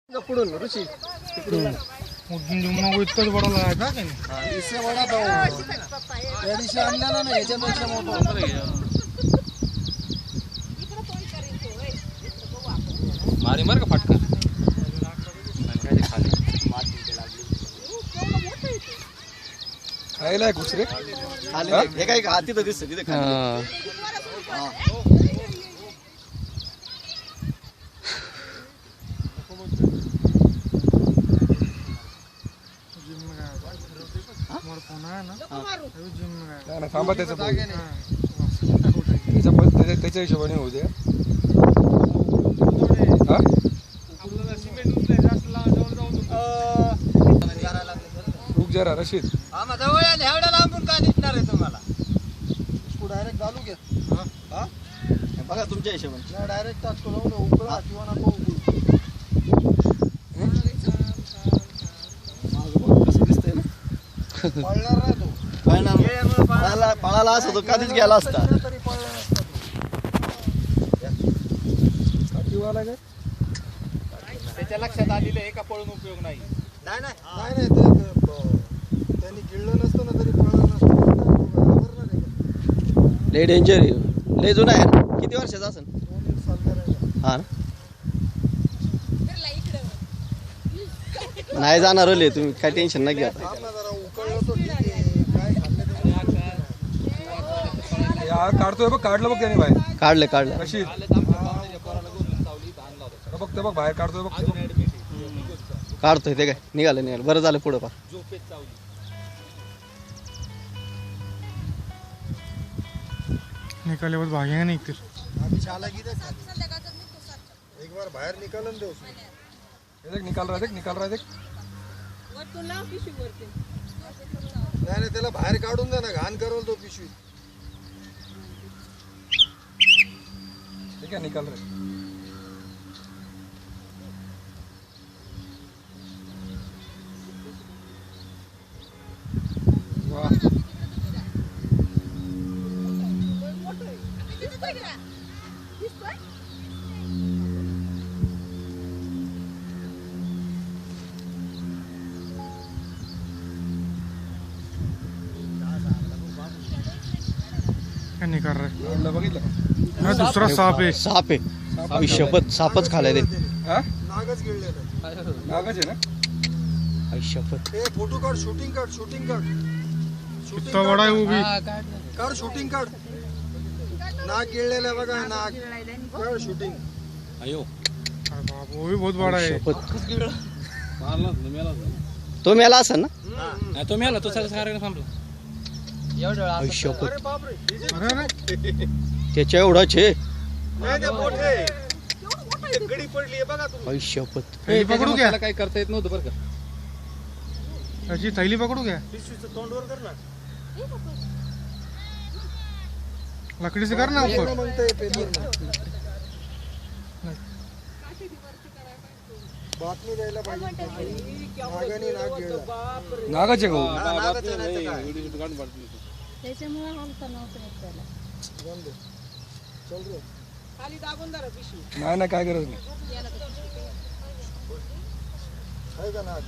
पुढून ऋषी मग इतकंच बडवला आहे का काही इससे बडा तो त्या दिवशी आणलेला ना याच्यापेक्षा मोठा मारी मार का फटका खायला घुसरे हे काय हाती तर दिसत तिथे थांबा त्याच्या हिशोबाने होऊ द्या रुक जरा रशीद जवळ एवढ्या लांबून काय दिसणार आहे तुम्हाला डायरेक्ट चालू घ्या बघा तुमच्या हिशोबाने डायरेक्ट टाकतो उकळा किंवा नको कसं दिसतंय ना पळणार नाही तो पळाला असं तो कधीच गेला असता तरी पळणार असता काठीवाला काय त्याच्या लक्षात आलेलं आहे का पळून उपयोग नाही नाही नाही ते त्यांनी गिळलं नसतं ना तरी पळणार नसतं लय डेंजर आहे लय जुना आहे किती वर्षाचा असेल 2 साल करायला हा नाही जाणार ओले तुम्ही काय टेन्शन नाही घ्या जरा उकळलं तो ठीक आहे काय खाल्लं काढतोय बघ काढलं बघ त्याने बाहेर काढलं रशीद बघ ते बघ बाहेर काढतोय बघ काढतोय ते काय निघालं बरं झालं पुढं पा निकाले बहुत भागेंगे नहीं फिर अभी छाला की देख एक बार बाहेर निकालन दे देख निकाल रहा है देख नाही त्याला बाहेर काढून दे ना घाण करवल तो पिशवी ठीक आहे निकाल रहा वाह क्या नहीं कर रहे बघितलं मैं दूसरा सांप है साप आहे शपथ सापच खालाय रे हा नागच गिळलेलं नागच आहे ना शपथ ए फोटो काढ शूटिंग काढ कितना बड़ा है वो भी काढ शूटिंग काढ नाग गिळलेलं बघा नाग काढ शूटिंग अयो अरे बाप वो भी बहुत बड़ा है शपथ मारला मेला तो मेला असेल ना नाही तो मेला तो सगळं थांबला एवढं शपथ अरे अरे त्याच्या एवढाच आहे गडी पडली बघा तुम्ही शपथ थैली पकड़ू क्या काही करता येत नव्हतं बरं का ऐसी थैली पकड़ू क्या पिशवीचं तोंडवर कर ना लकड़ी से करना ऊपर म्हणतोय पेपर बातमी द्यायला पाहिजे नागाने नाग गिळला नागाचे गो त्याच्यामुळे हालता नव्हतं येत त्याला. चल रे खाली दाबून धरा पिशवी. नाही काय गरज नाही आहे का नाग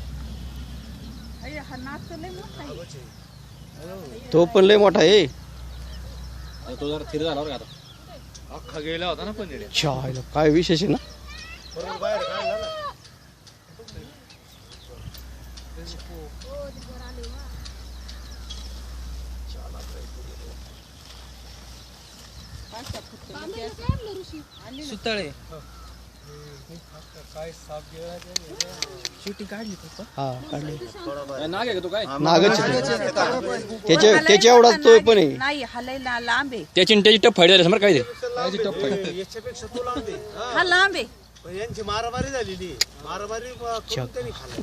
अरे हा नाक तर लय मोठा आहे. तो पण लय मोठा आहे तो जरा थिर झाला बरं का आता अख्खा गेला होता ना पण निड्या. चायला काय विशेष आहे ना बाहेर काढला ना सुतळे काय साप गिळला शूटिंग काढली तू हा काढले नाग आहे का तो काय नागच आहे. त्याच्या एवढाच तो पण आहे नाही हलायला लांब आहे. त्याची त्याची टप फायदा समोर काय याच्यापेक्षा तो लांब आहे हा लांब आहे. पण यांची मारामारी झालेली मारामारी करून त्यांनी खाल्लं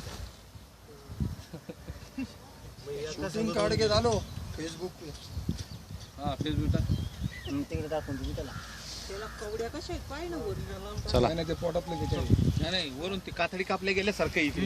शूटिंग काढ के झालो फेसबुक हा फेसबुकला तिकडे टाकून दिली त्याला त्याला कवड्या कशा आहेत पाय ना वर. चला नाही ते पोटातलं त्याच्या नाही वरून ती कातडी कापले गेल्यासारखं इथे